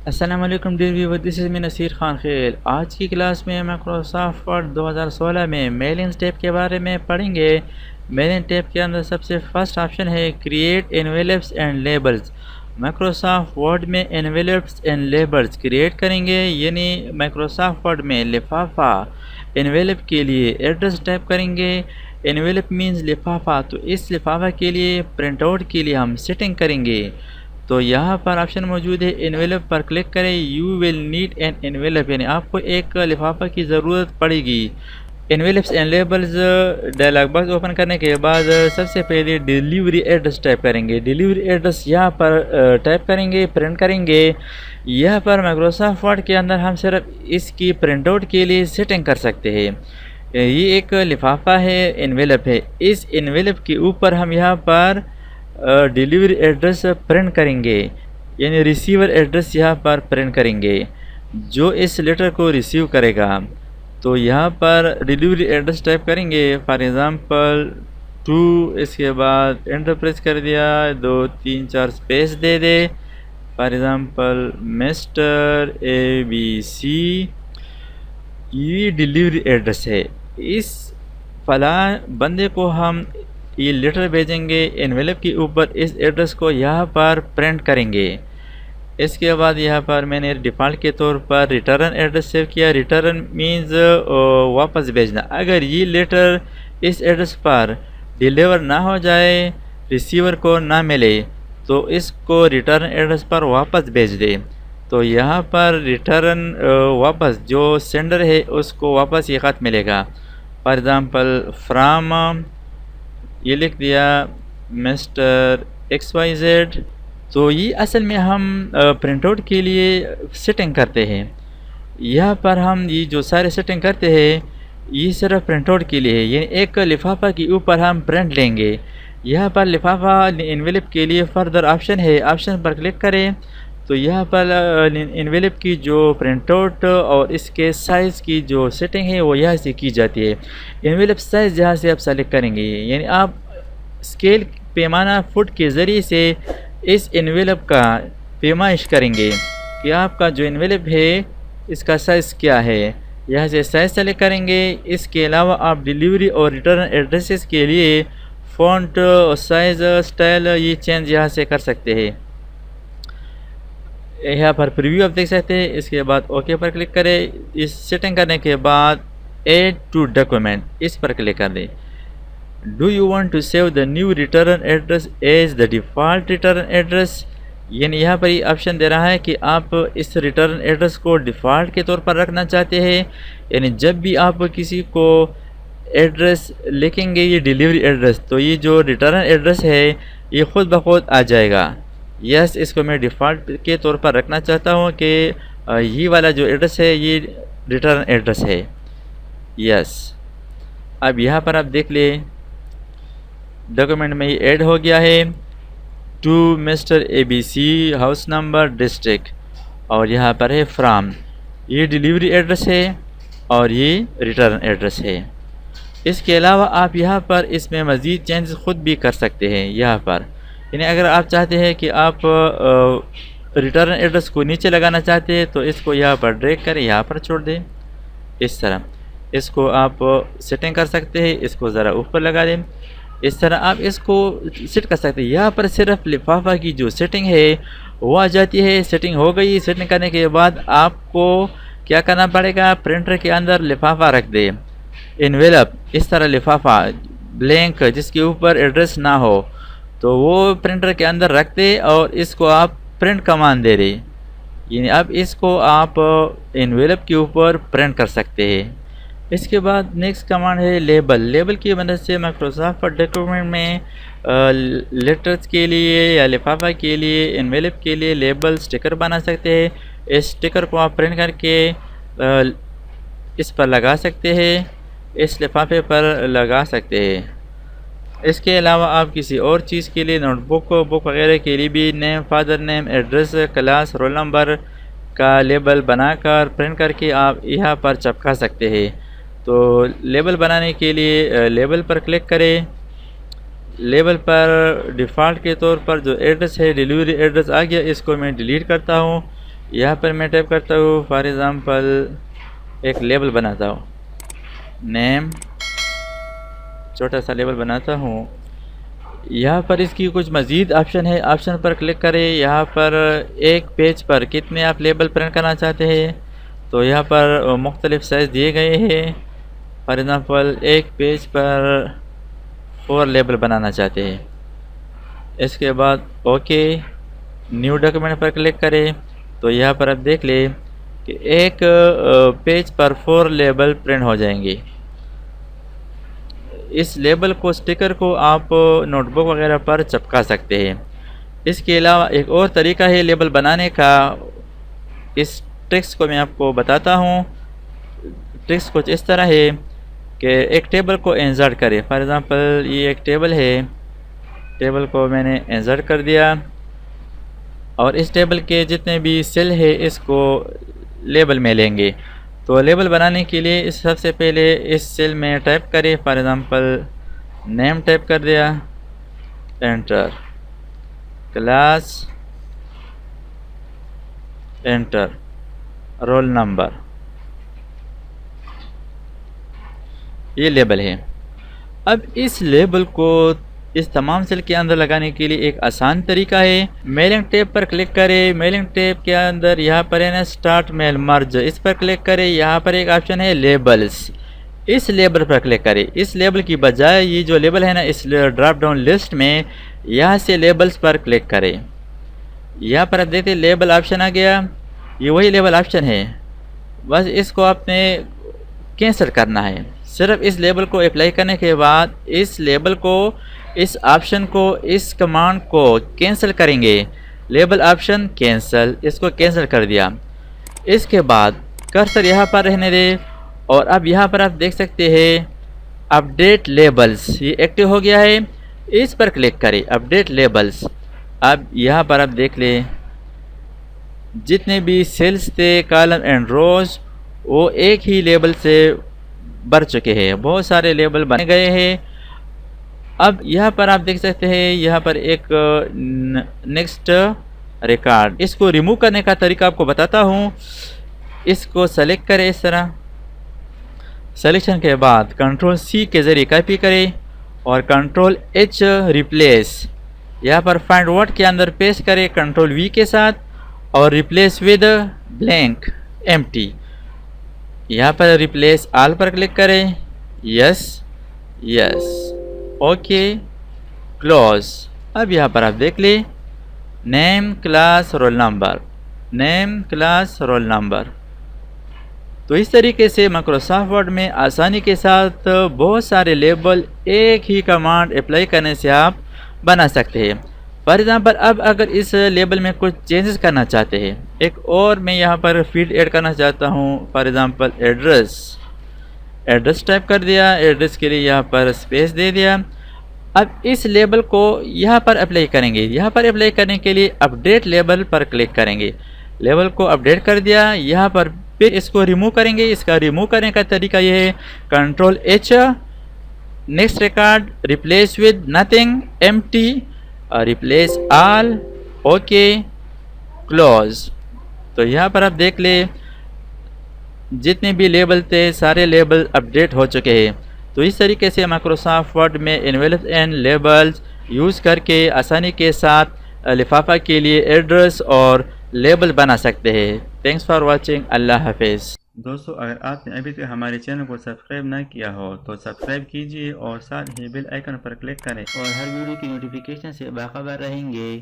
अस्सलाम वालेकुम dear viewer, this is me Naseer Khan Khel. आज की क्लास में माइक्रोसॉफ्ट वर्ड 2016 में मेलिंग टैब के बारे में पढ़ेंगे। मेलिंग टैब के अंदर सबसे फर्स्ट ऑप्शन है create envelopes and labels. Microsoft word में एनवेलप्स एंड लेबल्स क्रिएट करेंगे, यानी माइक्रोसॉफ्ट वर्ड में लिफाफा एनवेलप के लिए एड्रेस टाइप करेंगे। एनवेलप मीन्स लिफाफा, तो इस लिफाफा के लिए प्रिंट आउट के लिए हम सेटिंग करेंगे। तो यहाँ पर ऑप्शन मौजूद है, एनवेलप पर क्लिक करें। You will need an envelope, यानी आपको एक लिफाफा की ज़रूरत पड़ेगी। Envelopes and labels dialog box open करने के बाद सबसे पहले डिलीवरी एड्रेस टाइप करेंगे। डिलीवरी एड्रेस यहाँ पर टाइप करेंगे, प्रिंट करेंगे। यहाँ पर माइक्रोसॉफ्ट वर्ड के अंदर हम सिर्फ इसकी प्रिंट आउट के लिए सेटिंग कर सकते हैं। ये एक लिफाफा है, एनवेलप है। इस एनवेलप के ऊपर हम यहाँ पर डिलीवरी एड्रेस प्रिंट करेंगे, यानी रिसीवर एड्रेस यहाँ पर प्रिंट करेंगे जो इस लेटर को रिसीव करेगा। तो यहाँ पर डिलीवरी एड्रेस टाइप करेंगे, फॉर एग्ज़ाम्पल 2, इसके बाद एंटर प्रेस कर दिया, 2 3 4 space they they. For example mister ABC, ये डिलीवरी एड्रेस है। इस फला बंदे को हम ये लेटर भेजेंगे, एनवेलप के ऊपर इस एड्रेस को यहाँ पर प्रिंट करेंगे। इसके बाद यहाँ पर मैंने डिफ़ॉल्ट के तौर पर रिटर्न एड्रेस सेव किया। रिटर्न मीन्स वापस भेजना। अगर ये लेटर इस एड्रेस पर डिलीवर ना हो जाए, रिसीवर को ना मिले, तो इसको रिटर्न एड्रेस पर वापस भेज दे। तो यहाँ पर रिटर्न वापस जो सेंडर है उसको वापस ये ख़त मिलेगा। फॉर एग्ज़ाम्पल फ्राम, ये लिख दिया मिस्टर XYZ। तो ये असल में हम प्रिंट आउट के लिए सेटिंग करते हैं। यहाँ पर हम ये जो सारे सेटिंग करते हैं ये सिर्फ प्रिंट आउट के लिए है, यानी एक लिफाफा के ऊपर हम प्रिंट लेंगे। यहाँ पर लिफाफा एनवेलप के लिए फर्दर ऑप्शन है, ऑप्शन पर क्लिक करें। तो यहाँ पर एनवेलप की जो प्रिंट आउट और इसके साइज़ की जो सेटिंग है वो यहाँ से की जाती है। एनवेलप साइज़ यहाँ से आप सेलेक्ट करेंगे, यानी आप स्केल पैमाना फुट के ज़रिए से इस एनवेलप का पैमाइश करेंगे कि आपका जो एनवेलप है इसका साइज़ क्या है। यहाँ से साइज़ सेलेक्ट करेंगे। इसके अलावा आप डिलीवरी और रिटर्न एड्रेसेस के लिए फ़ॉन्ट, साइज़, स्टाइल ये चेंज यहाँ से कर सकते हैं। यहाँ पर प्रीव्यू आप देख सकते हैं। इसके बाद ओके पर क्लिक करें। इस सेटिंग करने के बाद ऐड टू डॉक्यूमेंट, इस पर क्लिक कर दें। Do you want to save the new return address as the default return address, यानी यहाँ पर ये ऑप्शन दे रहा है कि आप इस रिटर्न एड्रेस को डिफ़ॉल्ट के तौर पर रखना चाहते हैं, यानी जब भी आप किसी को एड्रेस लिखेंगे ये डिलीवरी एड्रेस, तो ये जो रिटर्न एड्रेस है ये ख़ुद ब खुद आ जाएगा। यस, इसको मैं डिफ़ॉल्ट के तौर पर रखना चाहता हूँ कि ये वाला जो एड्रेस है ये रिटर्न एड्रेस है। यस, अब यहाँ पर आप देख लें डॉक्यूमेंट में ये ऐड हो गया है to mister ABC, house number, district, और यहाँ पर है फ्राम। ये डिलीवरी एड्रेस है और ये रिटर्न एड्रेस है। इसके अलावा आप यहाँ पर इसमें मज़ीद चेंज ख़ुद भी कर सकते हैं। यहाँ पर यानी अगर आप चाहते हैं कि आप रिटर्न एड्रेस को नीचे लगाना चाहते हैं तो इसको यहाँ पर ड्रैग करें, यहाँ पर छोड़ दें। इस तरह इसको आप सेटिंग कर सकते हैं, इसको ज़रा ऊपर लगा दें। इस तरह आप इसको सेट कर सकते हैं। यहाँ पर सिर्फ लिफाफा की जो सेटिंग है वो आ जाती है। सेटिंग हो गई। सेटिंग करने के बाद आपको क्या करना पड़ेगा, प्रिंटर के अंदर लिफाफा रख दे, एनवेलप, इस तरह लिफाफा ब्लैंक जिसके ऊपर एड्रेस ना हो, तो वो प्रिंटर के अंदर रख दे और इसको आप प्रिंट कमांड दे रहे, यानी अब इसको आप एनवेलप के ऊपर प्रिंट कर सकते हैं। इसके बाद नेक्स्ट कमांड है लेबल। लेबल की मदद से माइक्रोसॉफ्ट डॉक्यूमेंट में लेटर्स के लिए या लिफाफा के लिए, एनवेलप के लिए लेबल स्टिकर बना सकते हैं। इस स्टिकर को आप प्रिंट करके इस पर लगा सकते हैं, इस लिफाफे पर लगा सकते हैं। इसके अलावा आप किसी और चीज़ के लिए, नोटबुक, बुक वगैरह के लिए भी name, father name, address, class, roll number का लेबल बनाकर प्रिंट करके आप यहाँ पर चिपका सकते हैं। तो लेबल बनाने के लिए लेबल पर क्लिक करें। लेबल पर डिफ़ॉल्ट के तौर पर जो एड्रेस है डिलीवरी एड्रेस आ गया, इसको मैं डिलीट करता हूँ। यहाँ पर मैं टाइप करता हूँ फॉर एग्ज़ाम्पल एक लेबल बनाता हूँ, नेम, छोटा सा लेबल बनाता हूँ। यहाँ पर इसकी कुछ मज़ीद ऑप्शन है, ऑप्शन पर क्लिक करें। यहाँ पर एक पेज पर कितने आप लेबल प्रिंट करना चाहते हैं, तो यहाँ पर मुख्तलिफ़ साइज़ दिए गए हैं। फॉर एग्ज़ाम्पल एक पेज पर 4 लेबल बनाना चाहते हैं। इसके बाद ओके, न्यू डॉक्यूमेंट पर क्लिक करें तो यहाँ पर आप देख लें कि एक पेज पर 4 लेबल प्रिंट हो जाएंगे। इस लेबल को, स्टिकर को आप नोटबुक वगैरह पर चिपका सकते हैं। इसके अलावा एक और तरीका है लेबल बनाने का। इस ट्रिक्स को मैं आपको बताता हूँ। ट्रिक्स कुछ इस तरह है कि एक टेबल को इंसर्ट करें। फॉर एग्ज़ाम्पल ये एक टेबल है, टेबल को मैंने इंसर्ट कर दिया और इस टेबल के जितने भी सेल है इसको लेबल में लेंगे। तो लेबल बनाने के लिए सबसे पहले इस सेल में टाइप करें, फॉर एग्ज़ाम्पल नेम टाइप कर दिया, enter, class, enter, roll number, ये लेबल है। अब इस लेबल को इस तमाम सेल के अंदर लगाने के लिए एक आसान तरीका है। मेलिंग टैब पर क्लिक करें। मेलिंग टैब के अंदर यहाँ पर है ना स्टार्ट मेल मर्ज, इस पर क्लिक करें। यहाँ पर एक ऑप्शन है लेबल्स, इस लेबल पर क्लिक करें। इस लेबल की बजाय ये जो लेबल है ना, इस ड्रॉप डाउन लिस्ट में यहाँ से लेबल्स पर क्लिक करें। यहाँ पर आप देखते लेबल ऑप्शन आ गया, ये वही लेबल ऑप्शन है, बस इसको आपने कैंसिल करना है। सिर्फ इस लेबल को अप्लाई करने के बाद इस लेबल को, इस ऑप्शन को, इस कमांड को कैंसिल करेंगे। लेबल ऑप्शन कैंसिल, इसको कैंसिल कर दिया। इसके बाद कर्सर यहाँ पर रहने दे और अब यहाँ पर आप देख सकते हैं अपडेट लेबल्स, ये एक्टिव हो गया है। इस पर क्लिक करें, अपडेट लेबल्स। अब यहाँ पर आप देख लें जितने भी सेल्स थे, कॉलम एंड रोज, वो एक ही लेबल से भर चुके हैं। बहुत सारे लेबल बने गए हैं। अब यहाँ पर आप देख सकते हैं यहाँ पर एक नेक्स्ट रिकॉर्ड, इसको रिमूव करने का तरीका आपको बताता हूँ। इसको सेलेक्ट करें इस तरह, सेलेक्शन के बाद कंट्रोल C के ज़रिए कॉपी करें और कंट्रोल H रिप्लेस, यहाँ पर फाइंड वर्ड के अंदर पेस्ट करें कंट्रोल V के साथ और रिप्लेस विद ब्लैंक एम्प्टी। यहाँ पर रिप्लेस ऑल पर क्लिक करें, यस यस, ओके, क्लोज। अब यहाँ पर आप देख लें name, class, roll number, name, class, roll number. तो इस तरीके से माइक्रोसॉफ्ट वर्ड में आसानी के साथ बहुत सारे लेबल एक ही कमांड अप्लाई करने से आप बना सकते हैं। फॉर एग्ज़ाम्पल अब अगर इस लेबल में कुछ चेंजेस करना चाहते हैं, एक और मैं यहाँ पर फील्ड ऐड करना चाहता हूँ। For example address, address type कर दिया, एड्रेस के लिए यहाँ पर स्पेस दे दिया। अब इस लेबल को यहाँ पर अप्लाई करेंगे। यहाँ पर अप्लाई करने के लिए अपडेट लेबल पर क्लिक करेंगे। लेबल को अपडेट कर दिया, यहाँ पर फिर इसको रिमूव करेंगे। इसका रिमूव करने का तरीका ये है control H, next record, replace with nothing, empty, replace all, okay, close. तो यहाँ पर आप देख ले जितने भी लेबल थे सारे लेबल अपडेट हो चुके हैं। तो इस तरीके से माइक्रोसॉफ्ट वर्ड में एनवेलप एंड लेबल्स यूज़ करके आसानी के साथ लिफाफा के लिए एड्रेस और लेबल बना सकते हैं। थैंक्स फॉर वाचिंग, अल्लाह हाफिज़। दोस्तों अगर आपने अभी तक हमारे चैनल को सब्सक्राइब ना किया हो तो सब्सक्राइब कीजिए और साथ ही बेल आइकन पर क्लिक करें और हर वीडियो की नोटिफिकेशन से बाखबर रहेंगे।